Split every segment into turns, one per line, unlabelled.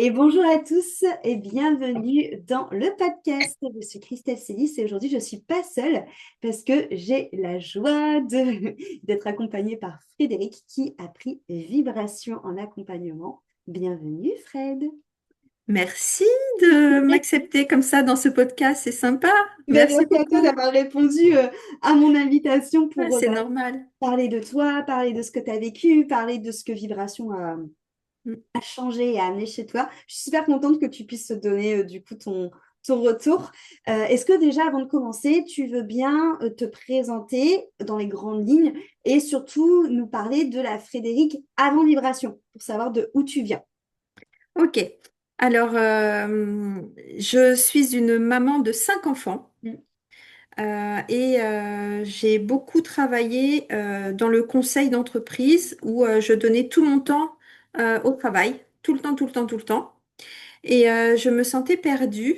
Et bonjour à tous et bienvenue dans le podcast. Je suis Christelle Célis et aujourd'hui je ne suis pas seule parce que j'ai la joie d'être accompagnée par Frédéric qui a pris Vibration en accompagnement. Bienvenue Fred.
Merci de m'accepter comme ça dans ce podcast, c'est sympa.
Ben,
Merci
merci à toi
beaucoup.
d'avoir répondu à mon invitation
Ah,
pour
c'est normal.
parler de toi, parler de ce que tu as vécu, parler de ce que Vibration
Mm.
a changé et a amené chez toi. Je suis super contente que tu puisses donner du coup ton retour. Est-ce que déjà, avant de commencer, tu veux bien te présenter dans les grandes lignes et surtout nous parler de la Frédérique avant Vibration pour savoir de où tu viens?
Ok. Alors, je suis une maman de 5 enfants
Mm.
et j'ai beaucoup travaillé dans le conseil d'entreprise où je donnais tout mon temps au travail, tout le temps, tout le temps, tout le temps. Et je me sentais perdue.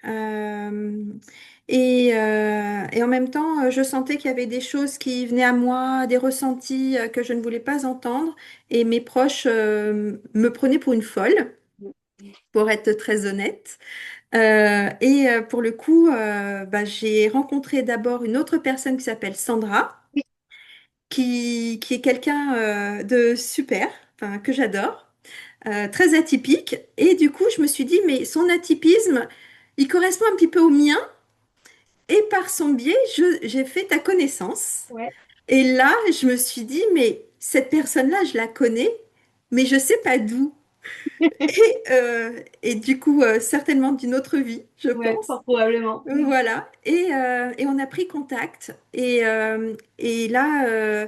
euh, et en même temps, je sentais qu'il y avait des choses qui venaient à moi, des ressentis que je ne voulais pas entendre. Et mes proches me prenaient pour une folle, pour être très honnête. Et pour le coup, bah, j'ai rencontré d'abord une autre personne qui s'appelle Sandra,
Oui,
qui est quelqu'un de super, enfin, que j'adore, très atypique. Et du coup, je me suis dit, mais son atypisme, il correspond un petit peu au mien. Et par son biais, j'ai fait ta connaissance.
ouais.
Et là, je me suis dit, mais cette personne-là, je la connais, mais je sais pas d'où. Et du coup, certainement d'une autre vie, je
Ouais,
pense.
fort probablement.
Voilà, et on a pris contact. Et là,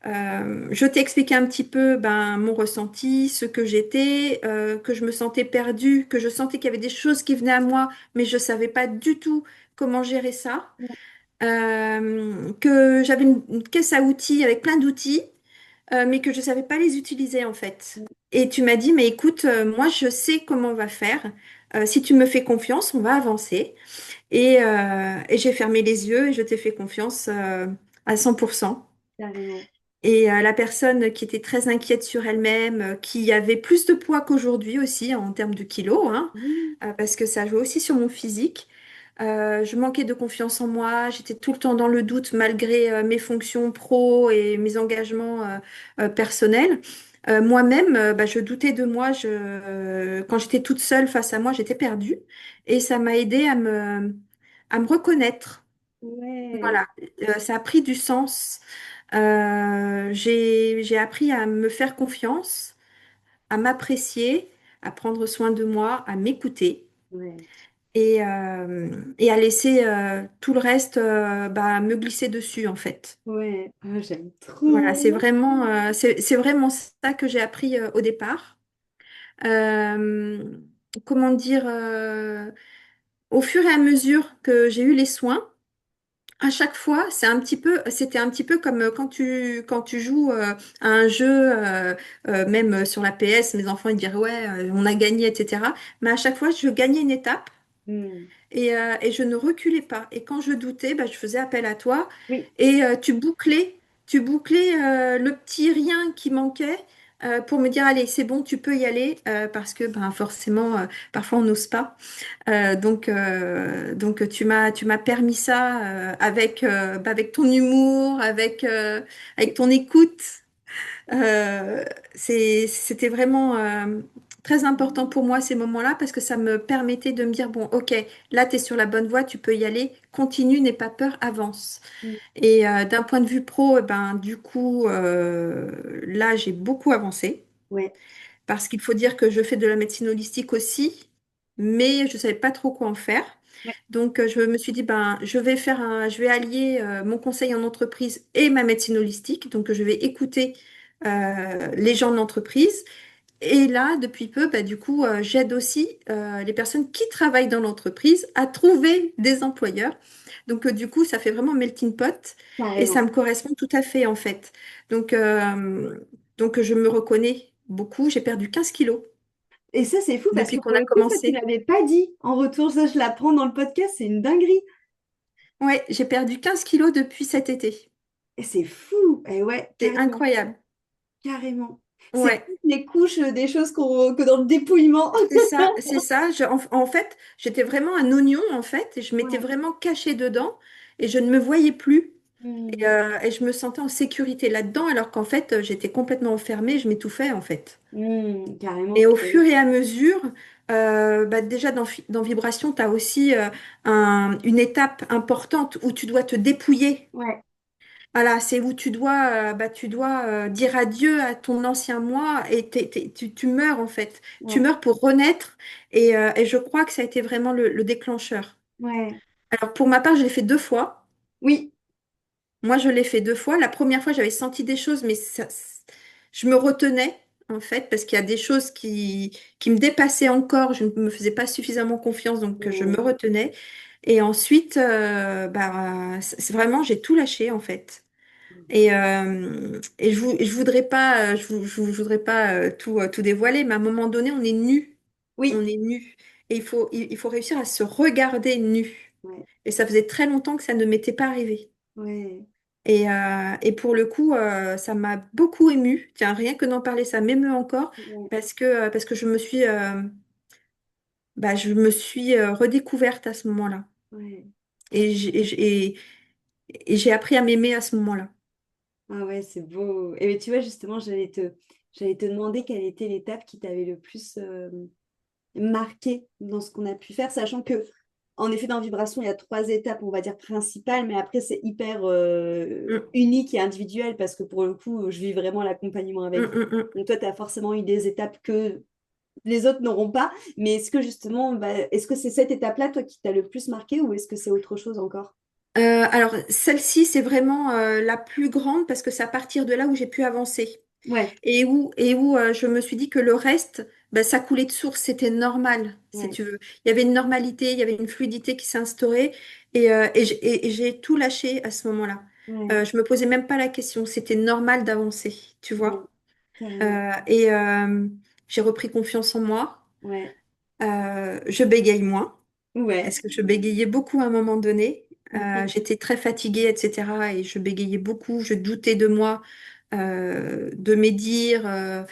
je t'ai expliqué un petit peu ben, mon ressenti, ce que j'étais, que je me sentais perdue, que je sentais qu'il y avait des choses qui venaient à moi, mais je ne savais pas du tout comment gérer ça. Que j'avais une caisse à outils avec plein d'outils, mais que je ne savais pas les utiliser en fait. Et tu m'as dit, mais écoute, moi je sais comment on va faire. Si tu me fais confiance, on va avancer. Et j'ai fermé les yeux et je t'ai fait confiance à 100%.
Carrément.
Et la personne qui était très inquiète sur elle-même, qui avait plus de poids qu'aujourd'hui aussi en termes de kilos, hein,
Oui.
parce que ça jouait aussi sur mon physique. Je manquais de confiance en moi, j'étais tout le temps dans le doute malgré mes fonctions pro et mes engagements personnels. Moi-même, bah, je doutais de moi. Quand j'étais toute seule face à moi, j'étais perdue. Et ça m'a aidé à me reconnaître.
Ouais.
Voilà, ça a pris du sens. J'ai appris à me faire confiance, à m'apprécier, à prendre soin de moi, à m'écouter
Ouais.
et à laisser tout le reste bah, me glisser dessus en fait.
Ouais. Ah, j'aime
Voilà,
trop.
c'est vraiment ça que j'ai appris au départ. Euh, comment dire, au fur et à mesure que j'ai eu les soins, à chaque fois, c'était un petit peu comme quand tu joues à un jeu, même sur la PS, mes enfants ils diraient ouais, on a gagné, etc. Mais à chaque fois, je gagnais une étape
Mm.
et je ne reculais pas. Et quand je doutais, bah, je faisais appel à toi
Oui.
et tu bouclais le petit rien qui manquait pour me dire allez, c'est bon, tu peux y aller parce que ben, forcément, parfois on n'ose pas. Donc tu m'as permis ça avec ton humour, avec ton écoute. C'était vraiment très important pour moi ces moments-là parce que ça me permettait de me dire, bon, ok, là, tu es sur la bonne voie, tu peux y aller, continue, n'aie pas peur, avance.
Mm.
Et d'un point de vue pro, eh ben, du coup, là, j'ai beaucoup avancé.
Ouais.
Parce qu'il faut dire que je fais de la médecine holistique aussi, mais je ne savais pas trop quoi en faire.
Ouais.
Donc, je me suis dit, ben, je vais allier mon conseil en entreprise et ma médecine holistique. Donc, je vais écouter les gens de l'entreprise. Et là, depuis peu, bah, du coup, j'aide aussi les personnes qui travaillent dans l'entreprise à trouver des employeurs. Donc, du coup, ça fait vraiment melting pot et ça
Carrément.
me correspond tout à fait, en fait. Donc, euh, donc je me reconnais beaucoup. J'ai perdu 15 kilos
Et ça, c'est fou parce que
depuis qu'on
pour
a
le coup, ça, tu
commencé.
l'avais pas dit en retour. Ça, je l'apprends dans le podcast. C'est une dinguerie.
Ouais, j'ai perdu 15 kilos depuis cet été.
Et c'est fou. Et ouais,
C'est
carrément.
incroyable.
Carrément. C'est
Ouais.
toutes les couches des choses que dans le dépouillement.
C'est ça, c'est ça. En fait, j'étais vraiment un oignon, en fait, et je m'étais
Ouais.
vraiment cachée dedans, et je ne me voyais plus.
Hmm.
Et je me sentais en sécurité là-dedans, alors qu'en fait, j'étais complètement enfermée, je m'étouffais, en fait.
Carrément.
Et au fur et à mesure, bah, déjà dans Vibration, tu as aussi une étape importante où tu dois te dépouiller.
Ouais,
Voilà, c'est où tu dois dire adieu à ton ancien moi et tu meurs en fait. Tu
ouais,
meurs pour renaître et je crois que ça a été vraiment le déclencheur.
ouais.
Alors pour ma part, je l'ai fait 2 fois.
Oui,
Moi, je l'ai fait 2 fois. La première fois, j'avais senti des choses, mais je me retenais en fait parce qu'il y a des choses qui me dépassaient encore. Je ne me faisais pas suffisamment confiance, donc je me
hmm,
retenais. Et ensuite, c'est vraiment, j'ai tout lâché en fait. Et je voudrais pas, je voudrais pas tout dévoiler, mais à un moment donné, on est nu. On
oui,
est nu. Et il faut réussir à se regarder nu.
ouais,
Et ça faisait très longtemps que ça ne m'était pas arrivé.
ouais,
Et pour le coup, ça m'a beaucoup émue. Tiens, rien que d'en parler, ça m'émeut encore
ouais,
parce que je me suis redécouverte à ce moment-là.
ouais.
Et et j'ai appris à m'aimer à ce moment-là.
Ah ouais, c'est beau. Et mais tu vois, justement, j'allais te demander quelle était l'étape qui t'avait le plus marqué dans ce qu'on a pu faire, sachant que, en effet, dans Vibration, il y a trois étapes, on va dire, principales, mais après, c'est hyper
Mm,
unique et individuel parce que pour le coup, je vis vraiment l'accompagnement
mm,
avec vous.
mm, mm.
Donc toi, tu as forcément eu des étapes que les autres n'auront pas, mais est-ce que justement, est-ce que c'est cette étape-là, toi, qui t'a le plus marqué ou est-ce que c'est autre chose encore?
Alors, celle-ci, c'est vraiment la plus grande parce que c'est à partir de là où j'ai pu avancer.
Ouais,
Et où je me suis dit que le reste, ben, ça coulait de source, c'était normal, si
ouais,
tu veux. Il y avait une normalité, il y avait une fluidité qui s'est instaurée et j'ai tout lâché à ce moment-là.
ouais,
Je me posais même pas la question, c'était normal d'avancer, tu
ouais,
vois.
carrément.
Et j'ai repris confiance en moi.
Ouais,
Je bégaye moins.
ouais.
Est-ce que je bégayais beaucoup à un moment donné?
Mhm.
J'étais très fatiguée, etc. Et je bégayais beaucoup, je doutais de moi, de mes dires, euh,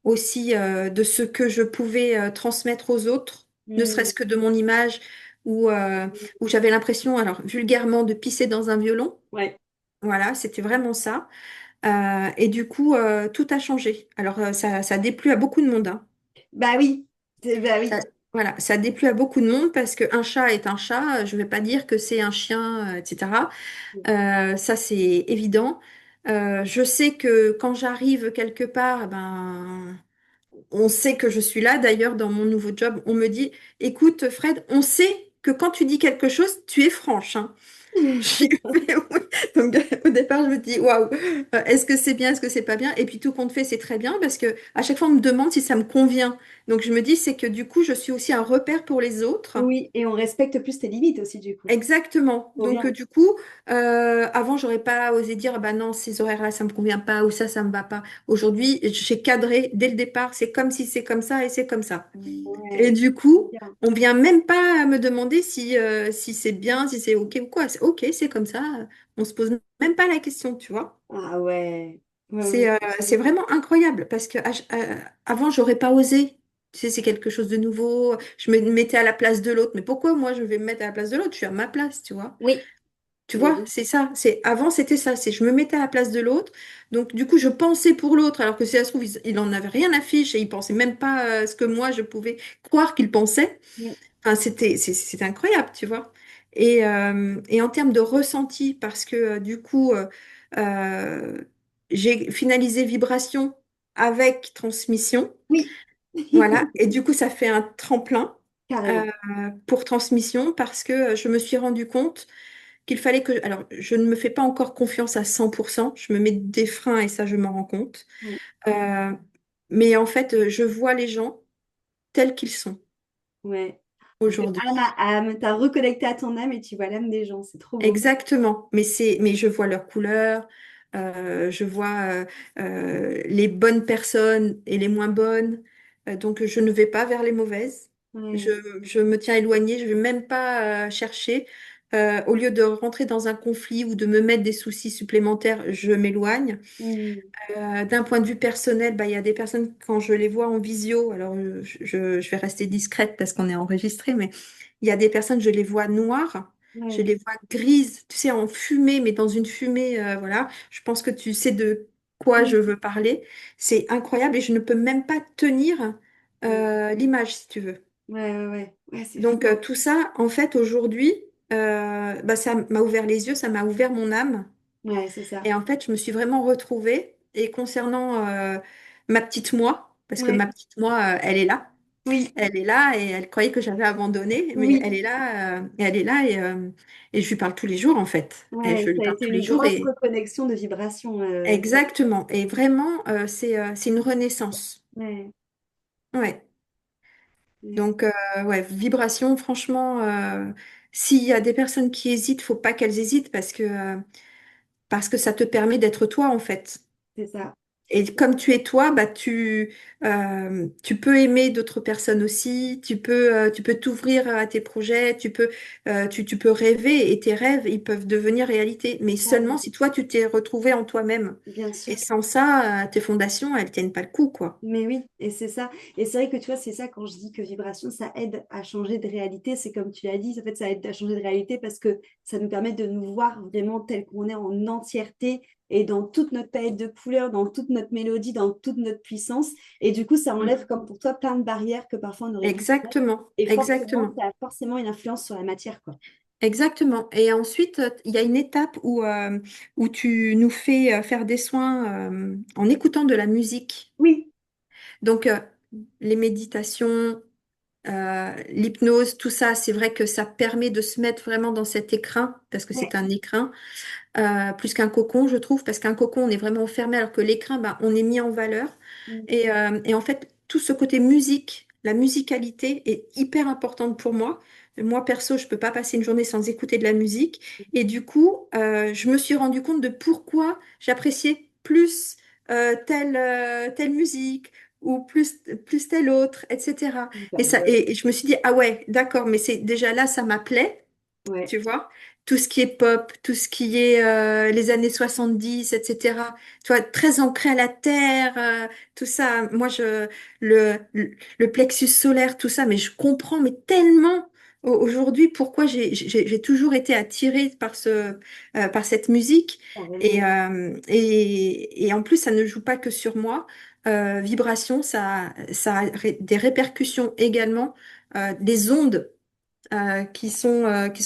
aussi de ce que je pouvais transmettre aux autres, ne
Mm.
serait-ce que de mon image, où j'avais l'impression, alors vulgairement, de pisser dans un violon.
Ouais.
Voilà, c'était vraiment ça. Et du coup, tout a changé. Alors, ça a déplu à beaucoup de monde, hein.
Bah oui, bah oui.
Ça, voilà, ça déplut à beaucoup de monde parce qu'un chat est un chat. Je ne vais pas dire que c'est un chien, etc. Ça, c'est évident. Je sais que quand j'arrive quelque part, ben, on sait que je suis là. D'ailleurs, dans mon nouveau job, on me dit, écoute, Fred, on sait que quand tu dis quelque chose, tu es franche, hein. J'ai fait oui. Donc au départ, je me dis waouh, est-ce que c'est bien, est-ce que c'est pas bien? Et puis tout compte fait, c'est très bien parce que à chaque fois, on me demande si ça me convient. Donc je me dis, c'est que du coup, je suis aussi un repère pour les autres.
Oui, et on respecte plus tes limites aussi, du coup.
Exactement.
Trop
Donc
bien.
du coup, avant, j'aurais pas osé dire, ah bah non, ces horaires-là, ça me convient pas ou ça me va pas. Aujourd'hui, j'ai cadré dès le départ. C'est comme si c'est comme ça et c'est comme ça. Et
Ouais,
du
trop
coup,
bien.
on vient même pas me demander si c'est bien, si c'est OK ou quoi. C'est OK, c'est comme ça. On se pose même pas la question, tu vois.
Ah ouais. Ouais, ouais,
C'est vraiment incroyable parce que avant, j'aurais pas osé. Tu sais, c'est quelque chose de nouveau. Je me mettais à la place de l'autre. Mais pourquoi moi, je vais me mettre à la place de l'autre? Je suis à ma place, tu vois.
oui.
Tu
Mais
vois,
oui.
c'est ça. Avant, c'était ça. C'est je me mettais à la place de l'autre. Donc, du coup, je pensais pour l'autre, alors que si ça se trouve, il en avait rien à fiche et il pensait même pas ce que moi, je pouvais croire qu'il pensait.
Mm.
Enfin, c'était incroyable, tu vois. Et en termes de ressenti, parce que du coup, euh, j'ai finalisé Vibration avec Transmission.
Oui.
Voilà. Et du coup, ça fait un tremplin euh,
Carrément.
pour Transmission parce que je me suis rendu compte qu'il fallait que... Alors, je ne me fais pas encore confiance à 100%. Je me mets des freins et ça, je m'en rends compte.
Ouais.
Euh, mais en fait, je vois les gens tels qu'ils sont
Ouais. De âme
aujourd'hui.
à âme, t'as reconnecté à ton âme et tu vois l'âme des gens. C'est trop beau.
Exactement, mais je vois leurs couleurs, je vois les bonnes personnes et les moins bonnes. Donc je ne vais pas vers les mauvaises. Je,
Ouais.
je me tiens éloignée, je vais même pas chercher. Au lieu de rentrer dans un conflit ou de me mettre des soucis supplémentaires, je m'éloigne.
Mm.
D'un point de vue personnel, bah, il y a des personnes, quand je les vois en visio, alors je vais rester discrète parce qu'on est enregistré, mais il y a des personnes, je les vois noires, je
Ouais.
les vois grises, tu sais, en fumée, mais dans une fumée, voilà. Je pense que tu sais de quoi je
Mm.
veux parler. C'est incroyable et je ne peux même pas tenir l'image, si tu veux.
Ouais, ouais, ouais. Ouais, c'est fou,
Donc
hein.
tout ça, en fait, aujourd'hui, bah, ça m'a ouvert les yeux, ça m'a ouvert mon âme.
Ouais, c'est ça.
Et en fait, je me suis vraiment retrouvée. Et concernant ma petite moi, parce que ma
Ouais.
petite moi, elle est là.
Oui,
Elle est là et elle croyait que j'avais abandonné, mais
oui.
elle est là, et elle est là et je lui parle tous les jours en fait. Et je
Ouais,
lui
ça a
parle
été
tous les
une
jours
grosse
et
reconnexion de vibrations.
exactement. Et vraiment, c'est une renaissance.
Ouais.
Ouais.
Ouais,
Donc, ouais, vibration, franchement, s'il y a des personnes qui hésitent, faut pas qu'elles hésitent parce que ça te permet d'être toi en fait.
c'est ça.
Et comme tu es toi, bah tu peux aimer d'autres personnes aussi, tu peux t'ouvrir à tes projets, tu peux rêver et tes rêves, ils peuvent devenir réalité. Mais
Ah
seulement
oui,
si toi, tu t'es retrouvé en toi-même.
bien
Et
sûr.
sans ça, tes fondations, elles tiennent pas le coup, quoi.
Mais oui, et c'est ça. Et c'est vrai que tu vois, c'est ça quand je dis que vibration, ça aide à changer de réalité. C'est comme tu l'as dit, en fait, ça aide à changer de réalité parce que ça nous permet de nous voir vraiment tel qu'on est en entièreté et dans toute notre palette de couleurs, dans toute notre mélodie, dans toute notre puissance. Et du coup, ça enlève,
Mm.
comme pour toi, plein de barrières que parfois on aurait pu se mettre.
Exactement,
Et forcément,
exactement.
ça a forcément une influence sur la matière, quoi.
Exactement. Et ensuite, il y a une étape où tu nous fais faire des soins en écoutant de la musique.
Oui.
Donc, les méditations, l'hypnose, tout ça, c'est vrai que ça permet de se mettre vraiment dans cet écrin, parce que
Ouais.
c'est un écrin, plus qu'un cocon, je trouve, parce qu'un cocon, on est vraiment enfermé, alors que l'écrin, ben, on est mis en valeur.
Mm.
Et en fait, tout ce côté musique, la musicalité est hyper importante pour moi. Moi, perso, je peux pas passer une journée sans écouter de la musique. Et du coup, je me suis rendu compte de pourquoi j'appréciais plus telle musique ou plus telle autre, etc.
J'adore.
Et je me suis dit, ah ouais, d'accord, mais c'est déjà là, ça m'appelait,
Ouais.
tu vois, tout ce qui est pop, tout ce qui est les années 70, etc. Tu vois, très ancré à la terre, tout ça. Moi, le plexus solaire, tout ça, mais je comprends, mais tellement aujourd'hui pourquoi j'ai toujours été attirée par cette musique.
Carrément.
Et en plus, ça ne joue pas que sur moi. Vibration, ça a des répercussions également, des ondes qui sont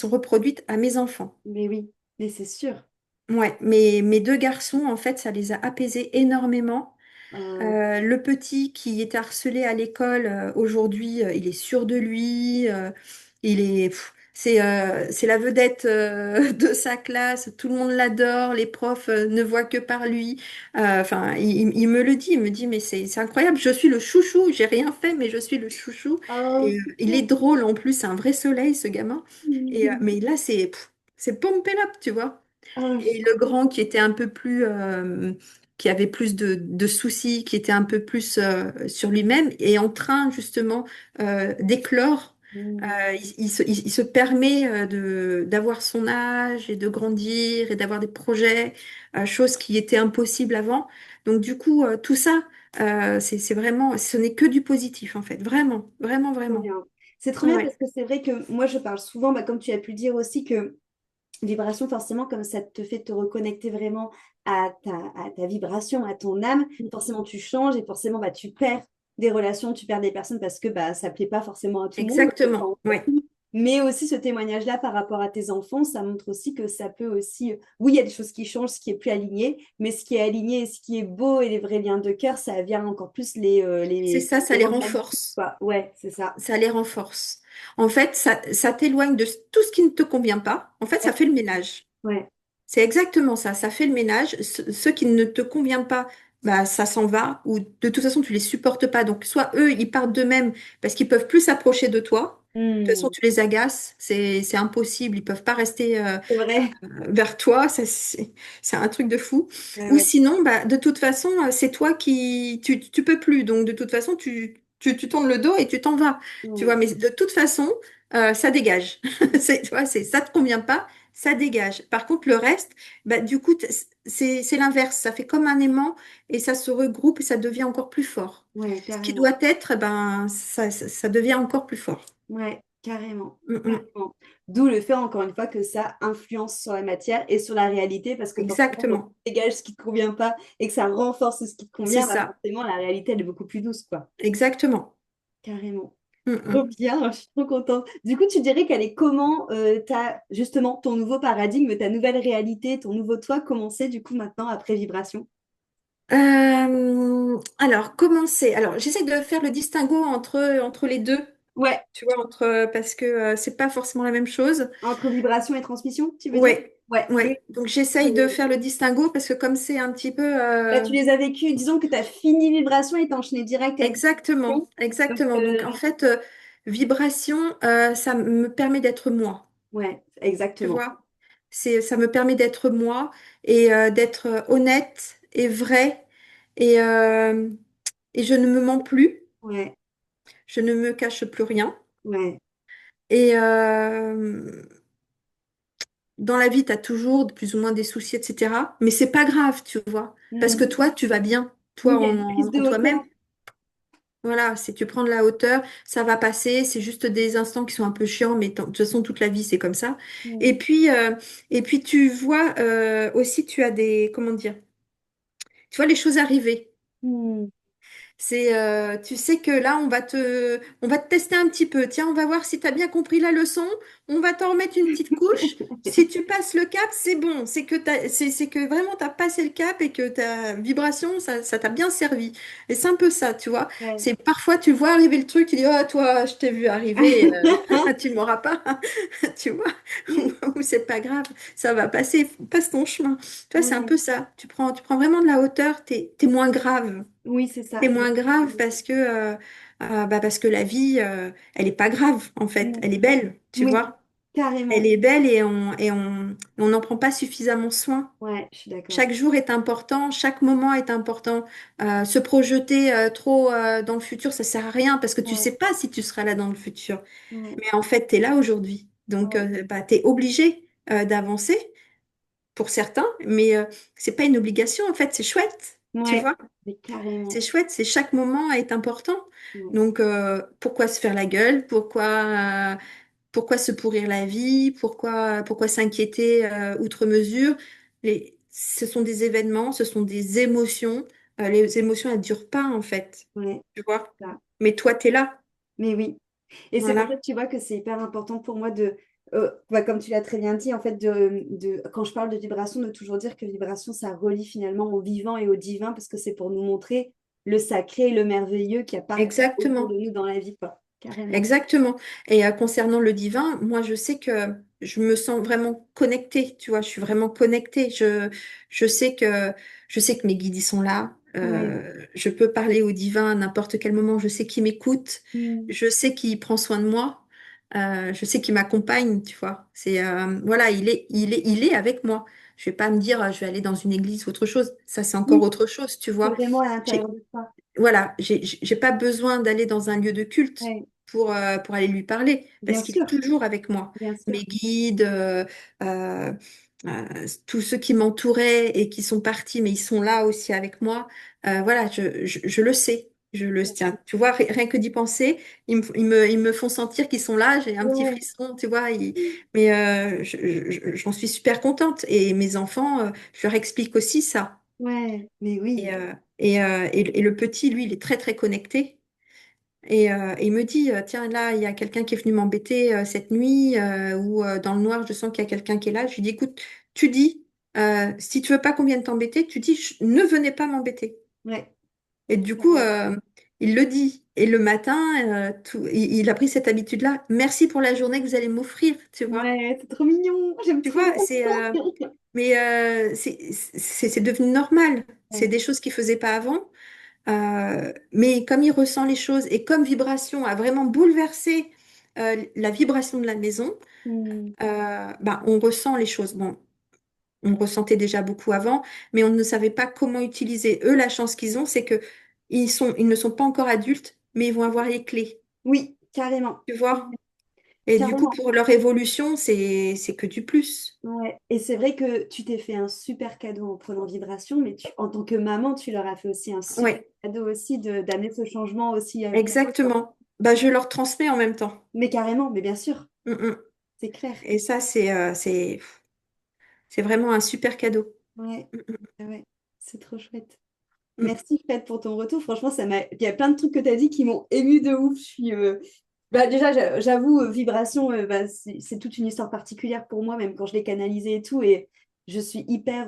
reproduites à mes enfants.
Mais oui, mais c'est sûr.
Ouais, mes deux garçons, en fait, ça les a apaisés énormément. Le petit qui était harcelé à l'école, aujourd'hui, il est sûr de lui. C'est la vedette de sa classe. Tout le monde l'adore. Les profs ne voient que par lui. Enfin, il me le dit. Il me dit, mais c'est incroyable. Je suis le chouchou. J'ai rien fait, mais je suis le chouchou.
Oh,
Et il est
super.
drôle en plus. C'est un vrai soleil, ce gamin. Mais là, c'est pump it up, tu vois.
Oh, je suis
Et le
trop
grand qui était un peu plus, qui avait plus de soucis, qui était un peu plus sur lui-même, est en train justement d'éclore.
contente.
Il se permet d'avoir son âge et de grandir et d'avoir des projets, chose qui était impossible avant. Donc du coup, tout ça, c'est vraiment, ce n'est que du positif en fait, vraiment, vraiment,
Trop
vraiment.
bien. C'est trop bien parce
Ouais,
que c'est vrai que moi, je parle souvent, bah, comme tu as pu le dire aussi, que vibration, forcément, comme ça te fait te reconnecter vraiment à ta vibration, à ton âme, forcément, tu changes et forcément, bah, tu perds des relations, tu perds des personnes parce que bah, ça ne plaît pas forcément à tout le monde.
exactement.
Enfin,
Ouais,
mais aussi ce témoignage-là par rapport à tes enfants, ça montre aussi que ça peut aussi, oui, il y a des choses qui changent, ce qui est plus aligné, mais ce qui est aligné et ce qui est beau et les vrais liens de cœur, ça vient encore plus
c'est ça, ça
les
les
rendre magnifiques,
renforce.
quoi. Ouais, c'est ça.
Ça les renforce. En fait, ça t'éloigne de tout ce qui ne te convient pas. En fait, ça
Ouais,
fait le ménage.
ouais.
C'est exactement ça. Ça fait le ménage. Ce qui ne te convient pas, bah, ça s'en va. Ou de toute façon, tu les supportes pas. Donc, soit eux, ils partent d'eux-mêmes parce qu'ils peuvent plus s'approcher de toi. De toute façon,
Hmm,
tu les agaces. C'est impossible. Ils peuvent pas rester
c'est vrai.
vers toi. C'est un truc de fou.
Ouais,
Ou
ouais.
sinon, bah, de toute façon, c'est toi qui... Tu peux plus. Donc, de toute façon, tu tournes le dos et tu t'en vas. Tu vois,
Hmm.
mais de toute façon, ça dégage. Tu vois, ça te convient pas, ça dégage. Par contre, le reste, bah, du coup, c'est l'inverse. Ça fait comme un aimant et ça se regroupe et ça devient encore plus fort.
Ouais,
Ce qui
carrément.
doit être, ben, ça devient encore plus fort.
Ouais, carrément.
Mm, mm.
Carrément. D'où le fait, encore une fois, que ça influence sur la matière et sur la réalité, parce que forcément, quand
Exactement.
tu dégages ce qui ne te convient pas et que ça renforce ce qui te
C'est
convient, bah
ça.
forcément, la réalité, elle est beaucoup plus douce, quoi.
Exactement.
Carrément.
Mm,
Trop
mm.
bien, je suis trop contente. Du coup, tu dirais qu'elle est comment justement ton nouveau paradigme, ta nouvelle réalité, ton nouveau toi commencer du coup maintenant après vibration?
Alors, commencer. Alors, j'essaie de faire le distinguo entre les deux,
Ouais,
tu vois, parce que c'est pas forcément la même chose.
entre vibration et transmission, tu veux dire?
Ouais,
Ouais, oui.
ouais. Donc, j'essaye de faire le distinguo parce que comme c'est un petit peu...
Là, tu les as vécus, disons que tu as fini vibration et t'as enchaîné direct avec
exactement,
transmission. Donc,
exactement. Donc, en fait, vibration, ça me permet d'être moi,
ouais,
tu
exactement.
vois. Ça me permet d'être moi et d'être honnête et vrai et, euh, et je ne me mens plus.
Ouais,
Je ne me cache plus rien.
ouais.
Et dans la vie, tu as toujours plus ou moins des soucis, etc. Mais c'est pas grave, tu vois. Parce que
Hmm.
toi, tu vas bien,
Oui,
toi
il y a une prise de
en toi-même.
hauteur.
Voilà, si tu prends de la hauteur, ça va passer. C'est juste des instants qui sont un peu chiants, mais de toute façon, toute la vie, c'est comme ça.
Hmm.
Et puis, euh, et puis tu vois aussi, tu as des, comment dire, tu vois les choses arriver.
Hmm.
Tu sais que là, on va te tester un petit peu. Tiens, on va voir si tu as bien compris la leçon. On va t'en remettre une petite couche. Si tu passes le cap, c'est bon. C'est que vraiment, tu as passé le cap et que ta vibration, ça t'a bien servi. Et c'est un peu ça, tu vois.
Ouais.
C'est parfois, tu vois arriver le truc, tu dis, oh, toi, je t'ai vu arriver, tu ne m'auras pas, tu vois. Ou c'est pas grave, ça va passer, passe ton chemin. Tu vois, c'est un
Ouais.
peu ça. Tu prends vraiment de la hauteur, t'es moins grave.
Oui, c'est ça.
C'est moins grave parce que la vie, elle est pas grave en fait.
Hmm.
Elle est belle, tu
Oui,
vois. Elle
carrément.
est belle on n'en prend pas suffisamment soin.
Ouais, je suis d'accord.
Chaque jour est important, chaque moment est important. Se projeter trop dans le futur, ça sert à rien parce que tu
Ouais,
sais pas si tu seras là dans le futur.
ouais,
Mais en fait, tu es là aujourd'hui. Donc,
ouais,
bah, tu es obligé d'avancer pour certains, mais c'est pas une obligation en fait, c'est chouette, tu
ouais,
vois.
mais carrément.
C'est chouette, c'est chaque moment est important.
Ouais,
Donc, pourquoi se faire la gueule? Pourquoi se pourrir la vie? Pourquoi s'inquiéter outre mesure? Ce sont des événements, ce sont des émotions. Les émotions, elles ne durent pas, en fait.
ouais,
Tu vois?
ça.
Mais toi, tu es là.
Mais oui. Et c'est pour ça
Voilà.
que tu vois que c'est hyper important pour moi comme tu l'as très bien dit, en fait, quand je parle de vibration, de toujours dire que vibration, ça relie finalement au vivant et au divin, parce que c'est pour nous montrer le sacré et le merveilleux qu'il y a partout autour de
Exactement.
nous dans la vie, quoi. Carrément.
Exactement. Et concernant le divin, moi, je sais que je me sens vraiment connectée, tu vois, je suis vraiment connectée. Je sais je sais que mes guides, ils sont là.
Ouais.
Je peux parler au divin à n'importe quel moment. Je sais qu'il m'écoute.
Mm.
Je sais qu'il prend soin de moi. Je sais qu'il m'accompagne, tu vois. Voilà, il est avec moi. Je vais pas me dire, je vais aller dans une église ou autre chose. Ça, c'est encore
Oui,
autre chose, tu
c'est
vois.
vraiment à l'intérieur de toi.
Voilà, j'ai pas besoin d'aller dans un lieu de culte
Ouais.
pour aller lui parler,
Bien
parce qu'il est
sûr,
toujours avec moi.
bien sûr.
Mes guides, euh, tous ceux qui m'entouraient et qui sont partis, mais ils sont là aussi avec moi. Voilà, je le sais. Je le tiens. Tu vois, rien que d'y penser, ils me font sentir qu'ils sont là. J'ai un petit
Ouais.
frisson, tu vois. Mais j'en suis super contente. Et mes enfants, je leur explique aussi ça.
Ouais, mais
Et,
oui.
euh, et le petit, lui, il est très, très connecté. Et il me dit, tiens, là, il y a quelqu'un qui est venu m'embêter cette nuit, ou dans le noir, je sens qu'il y a quelqu'un qui est là. Je lui dis, écoute, tu dis, si tu veux pas qu'on vienne t'embêter, tu dis, ne venez pas m'embêter.
Ouais.
Et du coup,
Carrément.
il le dit. Et le matin, il a pris cette habitude-là. Merci pour la journée que vous allez m'offrir, tu vois.
Ouais, c'est trop mignon. J'aime
Tu
trop.
vois, mais c'est devenu normal. C'est
Ouais.
des choses qu'il faisait pas avant. Mais comme il ressent les choses et comme vibration a vraiment bouleversé la vibration de la maison,
Mm.
ben, on ressent les choses. Bon, on ressentait déjà beaucoup avant, mais on ne savait pas comment utiliser. Eux, la chance qu'ils ont, c'est que ils ne sont pas encore adultes, mais ils vont avoir les clés.
Oui, carrément.
Tu vois? Et du coup,
Carrément.
pour leur évolution, c'est que du plus.
Ouais. Et c'est vrai que tu t'es fait un super cadeau en prenant Vibration, mais en tant que maman, tu leur as fait aussi un super
Ouais,
cadeau aussi d'amener ce changement aussi pour eux, quoi.
exactement. Bah, je leur transmets en même temps.
Mais carrément, mais bien sûr,
Mm, mm.
c'est clair.
Et ça, c'est vraiment un super cadeau.
Ouais,
Mm, mm,
ouais, c'est trop chouette.
mm.
Merci Fred pour ton retour. Franchement, il y a plein de trucs que tu as dit qui m'ont ému de ouf. Bah, déjà, j'avoue, Vibration, bah, c'est toute une histoire particulière pour moi, même quand je l'ai canalisé et tout. Et je suis hyper.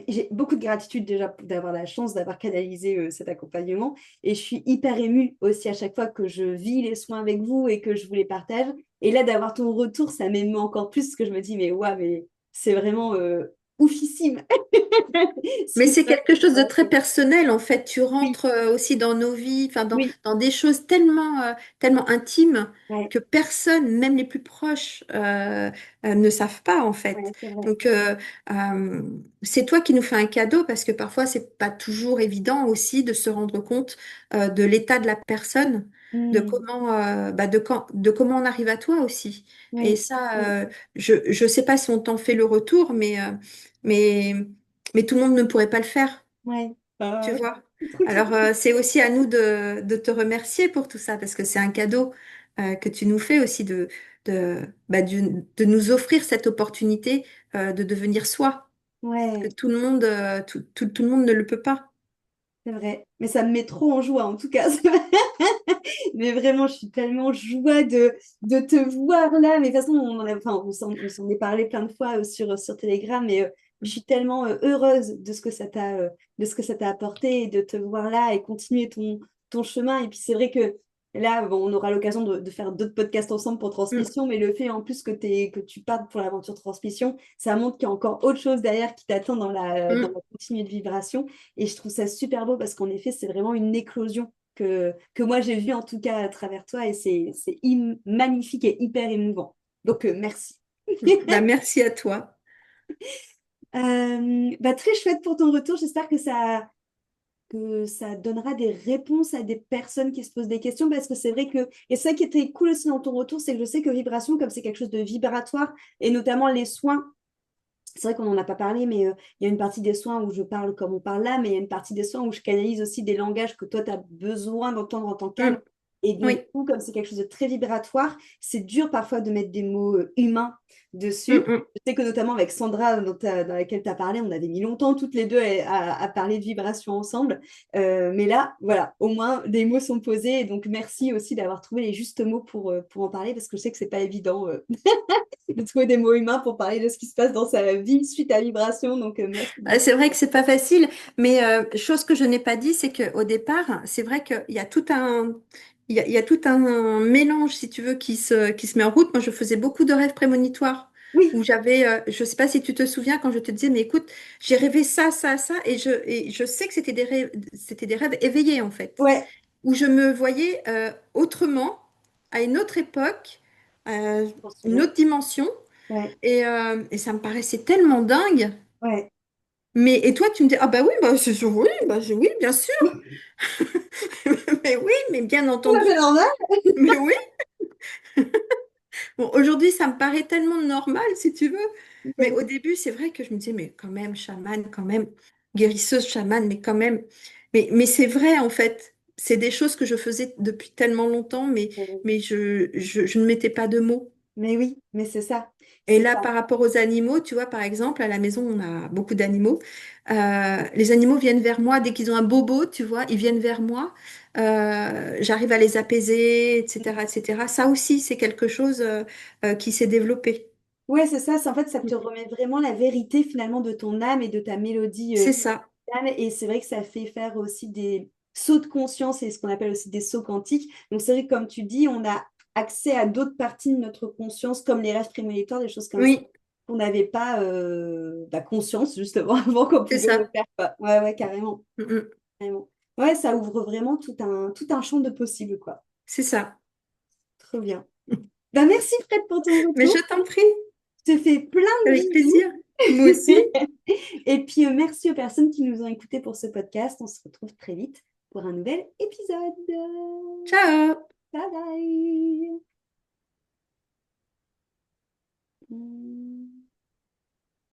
J'ai beaucoup de gratitude déjà d'avoir la chance d'avoir canalisé cet accompagnement. Et je suis hyper émue aussi à chaque fois que je vis les soins avec vous et que je vous les partage. Et là, d'avoir ton retour, ça m'émeut encore plus parce que je me dis, mais ouais, mais c'est vraiment oufissime. Ce
Mais
qui se
c'est
passe.
quelque chose de très personnel, en fait. Tu
Oui,
rentres aussi dans nos vies, enfin,
oui,
dans des choses tellement intimes
ouais,
que personne, même les plus proches, ne savent pas, en fait.
ouais, c'est vrai.
Donc, euh, c'est toi qui nous fais un cadeau parce que parfois, c'est pas toujours évident aussi de se rendre compte de l'état de la personne, de
Hmm,
de comment on arrive à toi aussi. Et
oui, oui,
ça, je sais pas si on t'en fait le retour, mais mais tout le monde ne pourrait pas le faire,
ouais.
tu vois.
C'est trop
Alors,
chouette.
c'est aussi à nous de te remercier pour tout ça, parce que c'est un cadeau que tu nous fais aussi de nous offrir cette opportunité de devenir soi, que
Ouais,
tout le monde, tout le monde ne le peut pas.
c'est vrai. Mais ça me met trop en joie, en tout cas. Mais vraiment, je suis tellement joie de te voir là. Mais de toute façon, enfin, on s'en est parlé plein de fois sur Telegram. Mais je suis tellement heureuse de ce que ça t'a apporté et de te voir là et continuer ton chemin. Et puis, c'est vrai que là, bon, on aura l'occasion de faire d'autres podcasts ensemble pour
Mm,
Transmission. Mais le fait en plus que tu partes pour l'aventure Transmission, ça montre qu'il y a encore autre chose derrière qui t'attend dans
mm.
la continuité de vibration. Et je trouve ça super beau parce qu'en effet, c'est vraiment une éclosion que moi j'ai vu en tout cas à travers toi et c'est magnifique et hyper émouvant. Donc merci.
Bah, merci à toi.
Bah, très chouette pour ton retour. J'espère que ça donnera des réponses à des personnes qui se posent des questions parce que c'est vrai que, et ça qui était cool aussi dans ton retour, c'est que je sais que vibration, comme c'est quelque chose de vibratoire et notamment les soins, c'est vrai qu'on n'en a pas parlé, mais il y a une partie des soins où je parle comme on parle là, mais il y a une partie des soins où je canalise aussi des langages que toi, tu as besoin d'entendre en tant qu'âme.
Mm.
Et donc, du
Oui.
coup, comme c'est quelque chose de très vibratoire, c'est dur parfois de mettre des mots humains
Mm,
dessus.
mm.
Je sais que notamment avec Sandra, dans laquelle tu as parlé, on avait mis longtemps toutes les deux à parler de vibration ensemble. Mais là, voilà, au moins, des mots sont posés. Et donc, merci aussi d'avoir trouvé les justes mots pour en parler, parce que je sais que c'est pas évident de trouver des mots humains pour parler de ce qui se passe dans sa vie suite à vibration. Donc, merci beaucoup.
C'est vrai que c'est pas facile, mais chose que je n'ai pas dit, c'est qu'au départ, c'est vrai qu'il y a il y a tout un mélange, si tu veux, qui se met en route. Moi, je faisais beaucoup de rêves prémonitoires où
Oui,
j'avais, je sais pas si tu te souviens quand je te disais, mais écoute, j'ai rêvé ça, et je sais que c'était des rêves éveillés en fait,
ouais,
où je me voyais autrement, à une autre époque, euh,
je m'en
une
souviens.
autre dimension,
Ouais,
et ça me paraissait tellement dingue.
ouais.
Mais et toi, tu me dis, ah bah oui, bah c'est sûr, oui, oui, bien sûr. Mais oui, mais bien
Tout à
entendu.
fait normal.
Mais oui. Bon, aujourd'hui, ça me paraît tellement normal, si tu veux. Mais
Ouais,
au début, c'est vrai que je me disais, mais quand même, chamane, quand même, guérisseuse chamane, mais quand même. Mais c'est vrai, en fait. C'est des choses que je faisais depuis tellement longtemps, mais je ne mettais pas de mots.
mais oui, mais c'est ça.
Et
C'est
là,
ça.
par rapport aux animaux, tu vois, par exemple, à la maison, on a beaucoup d'animaux. Les animaux viennent vers moi dès qu'ils ont un bobo, tu vois, ils viennent vers moi. J'arrive à les apaiser, etc., etc. Ça aussi, c'est quelque chose qui s'est développé.
Ouais, c'est ça. En fait, ça te remet vraiment la vérité finalement de ton âme et de ta mélodie
C'est ça.
d'âme. Et c'est vrai que ça fait faire aussi des sauts de conscience et ce qu'on appelle aussi des sauts quantiques. Donc, c'est vrai que comme tu dis, on a accès à d'autres parties de notre conscience, comme les rêves prémonitoires, des choses comme ça,
Oui,
qu'on n'avait pas conscience justement avant qu'on
c'est
pouvait le
ça.
faire, quoi. Ouais, ouais, carrément.
Mm, mm.
Carrément. Ouais, ça ouvre vraiment tout un champ de possibles, quoi.
C'est ça.
Trop bien. Bah, merci Fred pour ton
Mais je
retour.
t'en prie,
Je te fais plein de
avec
bisous.
plaisir. Moi aussi.
Et puis, merci aux personnes qui nous ont écoutés pour ce podcast. On se retrouve très vite pour un nouvel épisode.
Ciao!
Bye bye.